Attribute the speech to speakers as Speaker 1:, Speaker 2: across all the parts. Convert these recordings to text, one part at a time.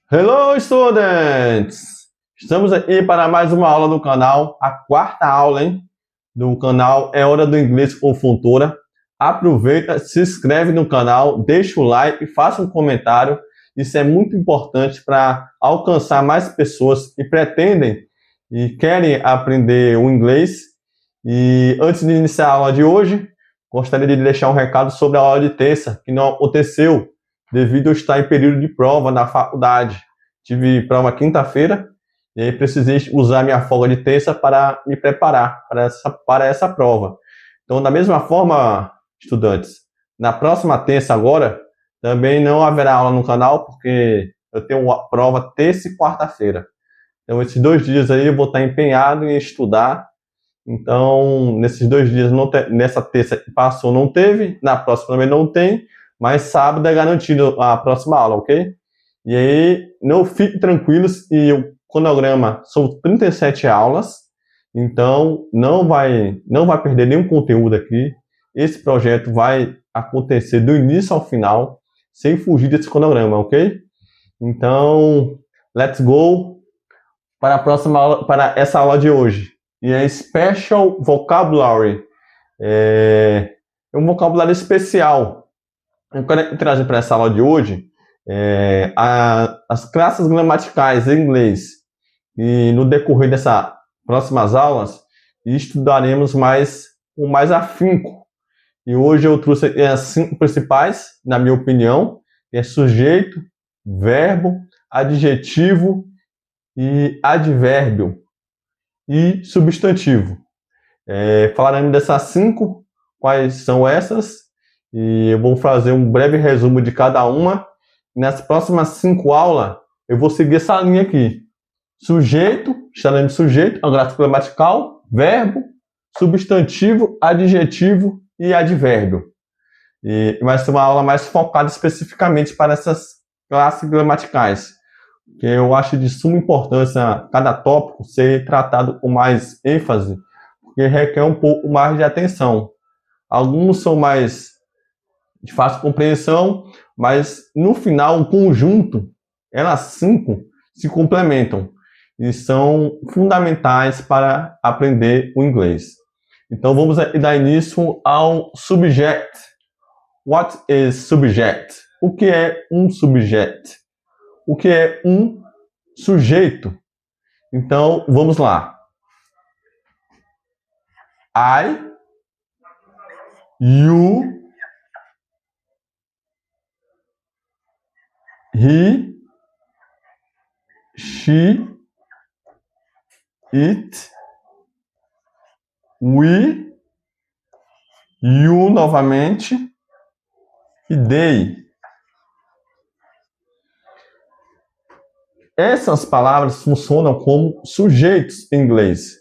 Speaker 1: Hello, students! Estamos aqui para mais uma aula do canal, a quarta aula, hein? Do canal É Hora do Inglês com Fontoura. Aproveita, se inscreve no canal, deixa o like, faça um comentário. Isso é muito importante para alcançar mais pessoas que pretendem e querem aprender o inglês. E antes de iniciar a aula de hoje, gostaria de deixar um recado sobre a aula de terça, que não aconteceu devido a estar em período de prova na faculdade. Tive prova quinta-feira e aí precisei usar minha folga de terça para me preparar para essa prova. Então, da mesma forma, estudantes, na próxima terça agora, também não haverá aula no canal, porque eu tenho uma prova terça e quarta-feira. Então, esses 2 dias aí eu vou estar empenhado em estudar. Então, nesses 2 dias, nessa terça que passou não teve, na próxima também não tem, mas sábado é garantido a próxima aula, ok? E aí, não fiquem tranquilos, e o cronograma são 37 aulas, então não vai perder nenhum conteúdo aqui. Esse projeto vai acontecer do início ao final, sem fugir desse cronograma, ok? Então, let's go para a próxima aula, para essa aula de hoje. E é Special Vocabulary. É um vocabulário especial. Eu quero trazer para essa aula de hoje as classes gramaticais em inglês. E no decorrer dessas próximas aulas, estudaremos com mais afinco. E hoje eu trouxe as 5 principais, na minha opinião, que é sujeito, verbo, adjetivo e advérbio e substantivo. Falaremos dessas 5, quais são essas, e eu vou fazer um breve resumo de cada uma. Nas próximas 5 aulas, eu vou seguir essa linha aqui. Sujeito, estaremos sujeito, a gráfico gramatical, verbo, substantivo, adjetivo e advérbio. E vai ser uma aula mais focada especificamente para essas classes gramaticais, que eu acho de suma importância cada tópico ser tratado com mais ênfase, porque requer um pouco mais de atenção. Alguns são mais de fácil compreensão, mas no final, o conjunto, elas 5 se complementam e são fundamentais para aprender o inglês. Então vamos dar início ao subject. What is subject? O que é um subject? O que é um sujeito? Então vamos lá. I, you, he, she, it, we, you novamente e they. Essas palavras funcionam como sujeitos em inglês.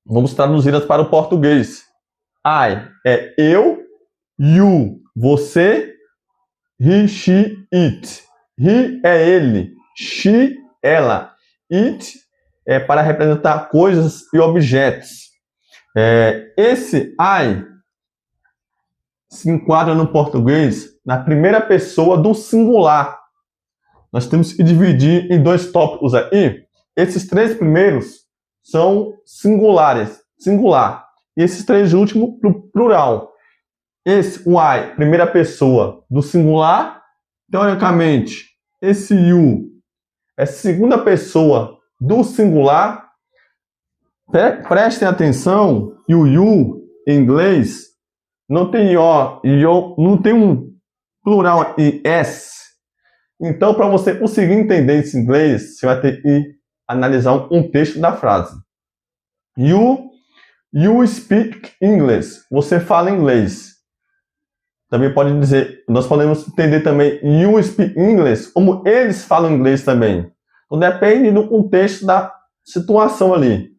Speaker 1: Vamos traduzi-las para o português. I é eu, you, você, he, she, it. He é ele, she, ela. It é para representar coisas e objetos. Esse I se enquadra no português na primeira pessoa do singular. Nós temos que dividir em 2 tópicos aí. Esses 3 primeiros são singulares, singular. E esses 3 últimos, plural. Esse, o I, primeira pessoa do singular, teoricamente, esse you é segunda pessoa do singular. Prestem atenção que o you, em inglês, não tem não tem um plural em s. Então, para você conseguir entender esse inglês, você vai ter que analisar um texto da frase. You speak English. Você fala inglês. Também pode dizer, nós podemos entender também you speak English como eles falam inglês também. Então, depende do contexto da situação ali.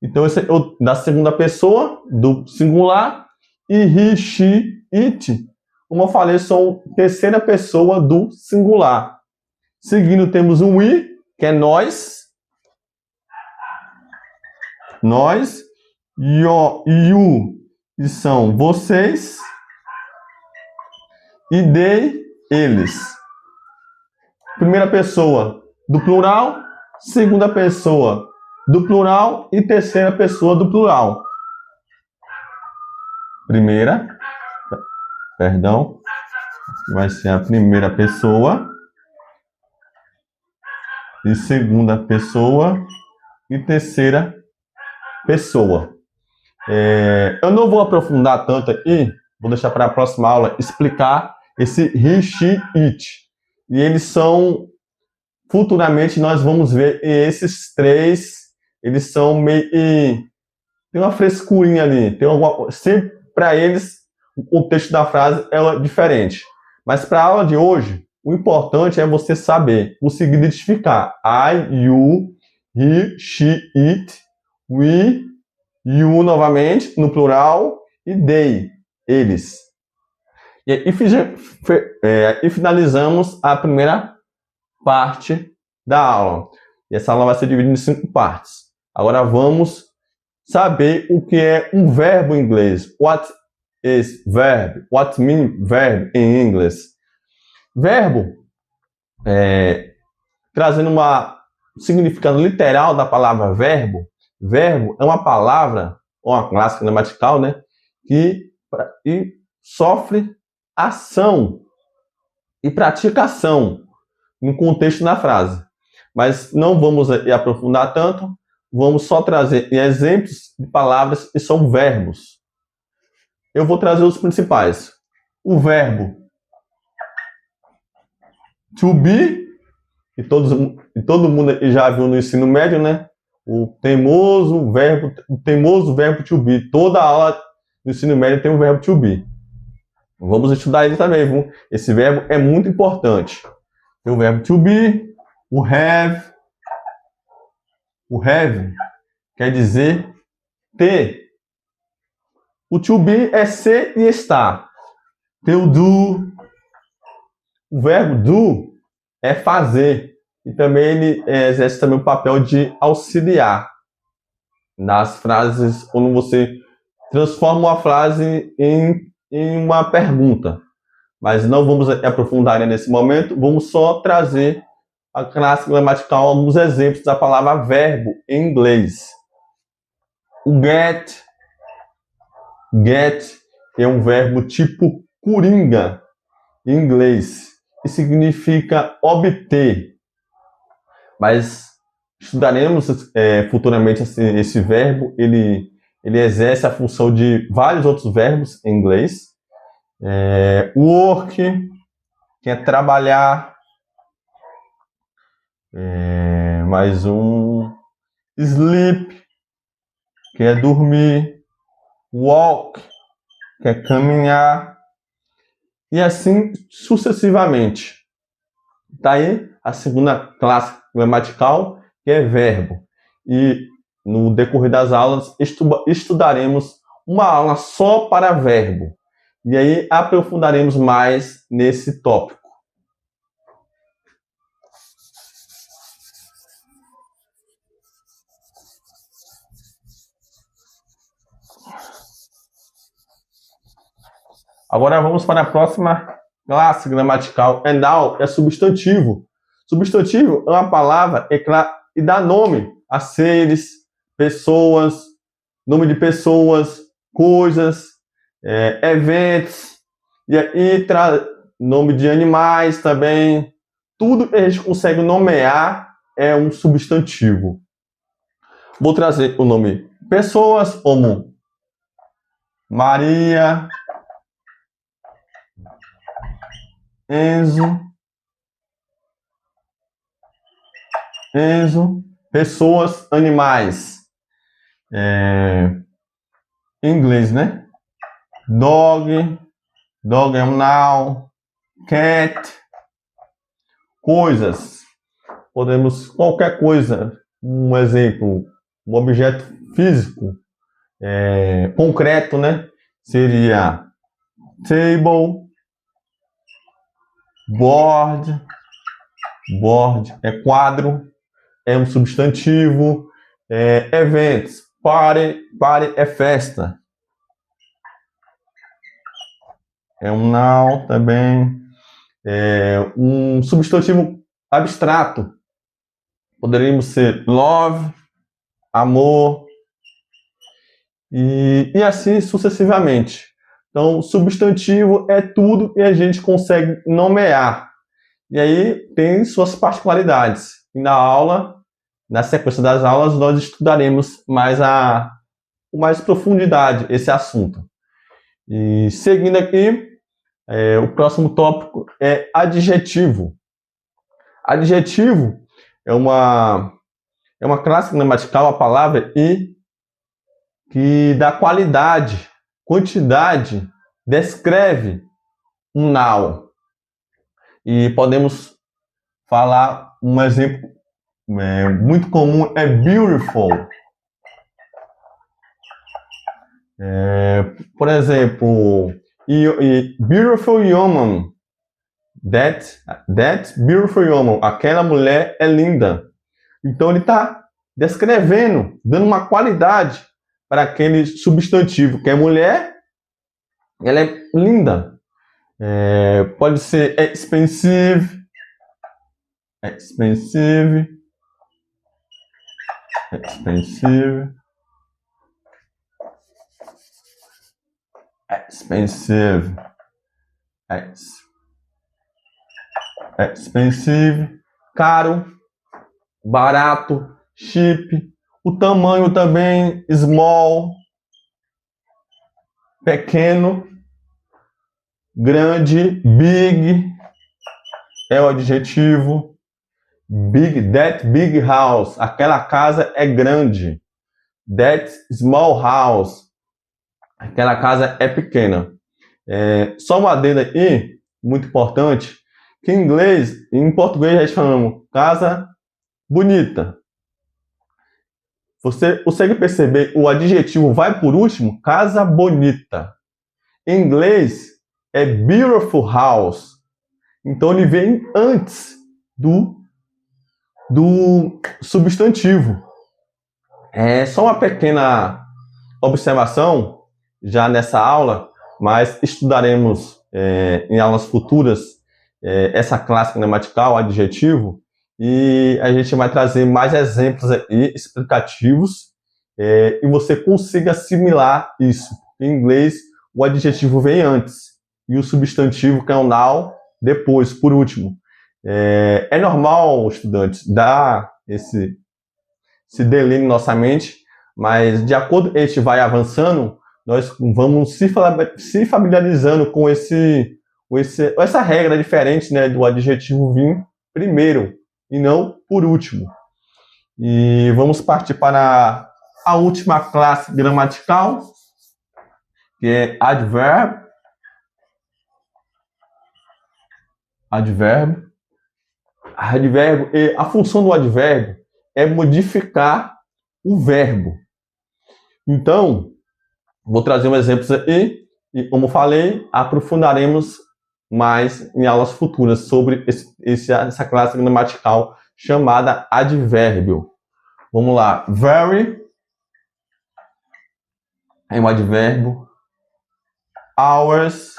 Speaker 1: Então, esse é da segunda pessoa, do singular, e he, she, it, como eu falei, são terceira pessoa do singular. Seguindo, temos o we, que é nós. Nós. You, que são vocês. E they, eles. primeira pessoa do plural, segunda pessoa do plural e terceira pessoa do plural. Primeira, perdão, vai ser a primeira pessoa e segunda pessoa e terceira pessoa. Eu não vou aprofundar tanto aqui, vou deixar para a próxima aula explicar esse he, she, it. E eles são, futuramente nós vamos ver esses três, eles são meio, tem uma frescurinha ali, sempre para eles o contexto da frase é diferente. Mas para a aula de hoje, o importante é você saber, conseguir identificar I, you, he, she, it, we, you novamente, no plural, e they, eles. E finalizamos a primeira parte da aula. E essa aula vai ser dividida em 5 partes. Agora vamos saber o que é um verbo em inglês. What is verb? What means verb em inglês? Verbo, trazendo um significado literal da palavra verbo, verbo é uma palavra, ou uma classe gramatical, né, que sofre ação e pratica ação no contexto da frase. Mas não vamos aprofundar tanto, vamos só trazer exemplos de palavras que são verbos. Eu vou trazer os principais. O verbo to be, que todo mundo já viu no ensino médio, né? O teimoso verbo to be. Toda aula do ensino médio tem um verbo to be. Vamos estudar ele também, viu? Esse verbo é muito importante. Tem o verbo to be, o have. O have quer dizer ter. O to be é ser e estar. Tem o do. O verbo do é fazer. E também ele exerce também o papel de auxiliar nas frases, quando você transforma uma frase em uma pergunta. Mas não vamos aprofundar nesse momento, vamos só trazer a classe gramatical, alguns exemplos da palavra verbo em inglês. O get é um verbo tipo coringa em inglês e significa obter. Mas estudaremos futuramente esse verbo, ele exerce a função de vários outros verbos em inglês. Work, que é trabalhar. Mais um. Sleep, que é dormir. Walk, que é caminhar. E assim sucessivamente. Tá aí a segunda classe gramatical, que é verbo. E no decorrer das aulas estudaremos uma aula só para verbo. E aí aprofundaremos mais nesse tópico. Agora vamos para a próxima classe gramatical. Now é substantivo. Substantivo é uma palavra e dá nome a seres, pessoas, nome de pessoas, coisas, eventos, e aí nome de animais também. Tudo que a gente consegue nomear é um substantivo. Vou trazer o nome pessoas como Maria, Enzo, pessoas, animais. Em inglês, né? Dog é um noun. Cat, coisas. Podemos, qualquer coisa. Um exemplo, um objeto físico, concreto, né? Seria table, board é quadro, é um substantivo. Eventos, party é festa, é um noun também. Um substantivo abstrato, poderíamos ser love, amor, e assim sucessivamente. Então, substantivo é tudo que a gente consegue nomear. E aí tem suas particularidades. E na aula, na sequência das aulas, nós estudaremos com mais profundidade esse assunto. E seguindo aqui, o próximo tópico é adjetivo. Adjetivo é uma classe gramatical, a palavra e que dá qualidade, quantidade, descreve um noun. E podemos falar um exemplo muito comum é beautiful. Por exemplo, beautiful woman. That beautiful woman. Aquela mulher é linda. Então ele está descrevendo, dando uma qualidade para aquele substantivo que é mulher, ela é linda. Pode ser expensive, expensive, expensive, expensive, expensive, caro, barato, cheap. O tamanho também, small, pequeno, grande, big, é o adjetivo. Big, that big house, aquela casa é grande. That small house, aquela casa é pequena. Só uma adenda aí, muito importante, que em português a gente falamos casa bonita. Você consegue perceber, o adjetivo vai por último, casa bonita. Em inglês é beautiful house. Então ele vem antes do substantivo. Só uma pequena observação já nessa aula, mas estudaremos em aulas futuras essa classe gramatical, adjetivo, e a gente vai trazer mais exemplos aí, explicativos, e você consiga assimilar isso. Em inglês, o adjetivo vem antes, e o substantivo, que é o noun, depois, por último. É normal, estudantes, dar esse delay em nossa mente, mas de acordo com a gente vai avançando, nós vamos se familiarizando com essa regra diferente, né, do adjetivo vir primeiro e não por último. E vamos partir para a última classe gramatical, que é advérbio. Advérbio. A função do advérbio é modificar o verbo. Então, vou trazer um exemplo aí, e como falei, aprofundaremos mais em aulas futuras sobre essa classe gramatical chamada advérbio. Vamos lá. Very é um advérbio. Hours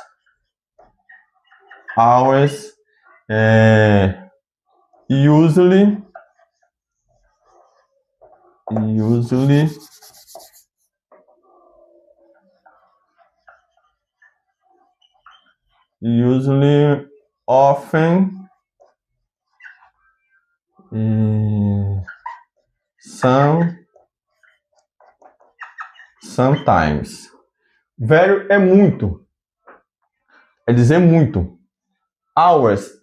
Speaker 1: usually often, sometimes. Very é muito, é dizer muito. Hours,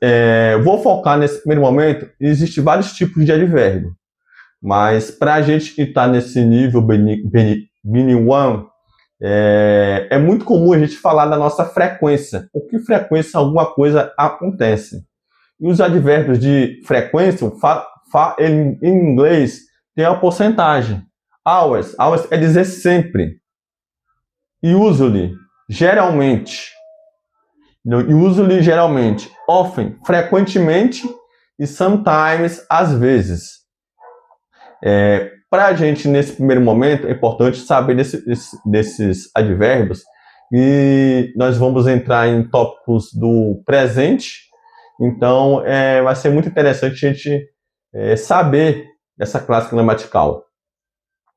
Speaker 1: vou focar nesse primeiro momento, existem vários tipos de advérbio, mas para a gente estar nesse nível B1, é muito comum a gente falar da nossa frequência. Com que frequência alguma coisa acontece? E os advérbios de frequência, em inglês, tem a porcentagem. Hours é dizer sempre. Usually, geralmente. Usually, geralmente. Often, frequentemente. E sometimes, às vezes. Para a gente, nesse primeiro momento, é importante saber desses advérbios, e nós vamos entrar em tópicos do presente Então, vai ser muito interessante a gente saber dessa classe gramatical.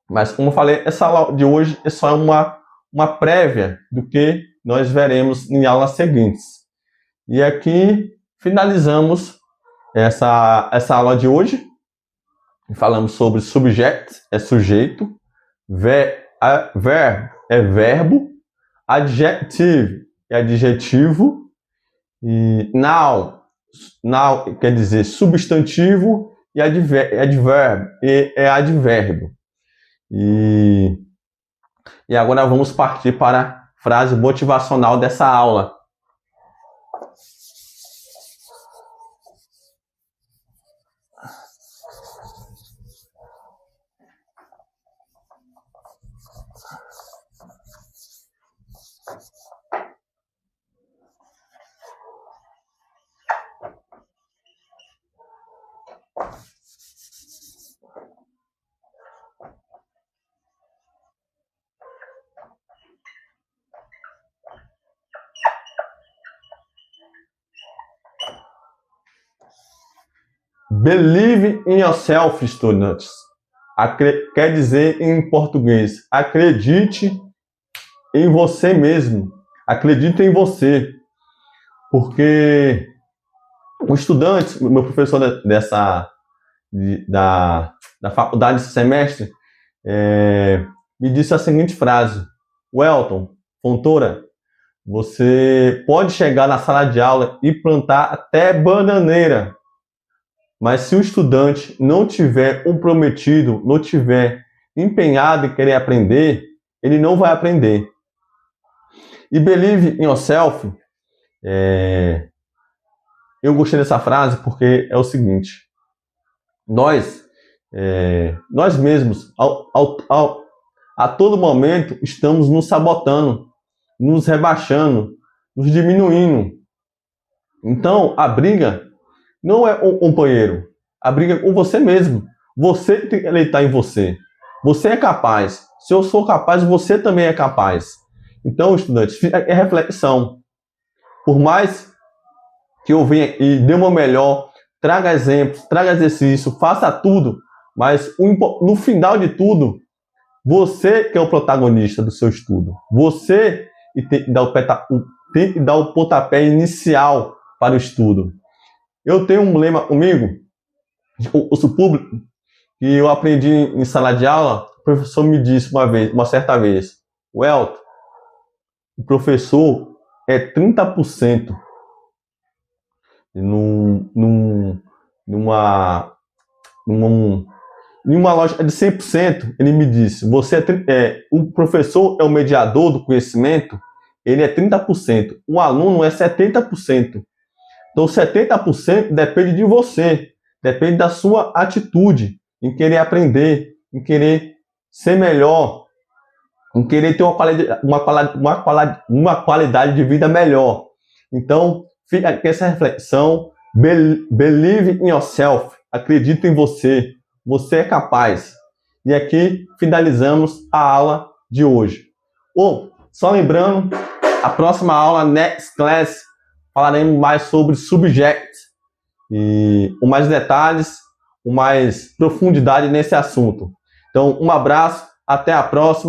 Speaker 1: Mas, como eu falei, essa aula de hoje é só uma prévia do que nós veremos em aulas seguintes. E aqui finalizamos essa aula de hoje. Falamos sobre subject, é sujeito, verb é verbo, adjective é adjetivo, e noun quer dizer substantivo, e adverb é advérbio. E agora vamos partir para a frase motivacional dessa aula. Believe in yourself, students. Quer dizer em português, acredite em você mesmo. Acredite em você. Porque o estudante, meu professor da faculdade desse semestre, me disse a seguinte frase: Welton, Fontoura, você pode chegar na sala de aula e plantar até bananeira, mas se o estudante não tiver comprometido, não tiver empenhado em querer aprender, ele não vai aprender. E believe in yourself, eu gostei dessa frase porque é o seguinte: nós mesmos, a todo momento, estamos nos sabotando, nos rebaixando, nos diminuindo. Então, a briga não é o companheiro, a briga é com você mesmo. Você tem que acreditar em você. Você é capaz. Se eu sou capaz, você também é capaz. Então, estudantes, fica a reflexão. Por mais que eu venha e dê o meu melhor, traga exemplos, traga exercício, faça tudo, mas no final de tudo, você que é o protagonista do seu estudo. Você tem que dar o pontapé inicial para o estudo. Eu tenho um lema comigo, de concurso público, que eu aprendi em sala de aula. O professor me disse uma certa vez: Welton, o professor é 30%. Numa lógica de 100%, ele me disse: o professor é o mediador do conhecimento, ele é 30%, o aluno é 70%. Então, 70% depende de você, depende da sua atitude em querer aprender, em querer ser melhor, em querer ter uma qualidade de vida melhor. Então, fica aqui essa reflexão. Believe in yourself. Acredita em você. Você é capaz. E aqui finalizamos a aula de hoje. Só lembrando, a próxima aula, next class, falaremos mais sobre subject. E com mais detalhes, com mais profundidade nesse assunto. Então, um abraço, até a próxima.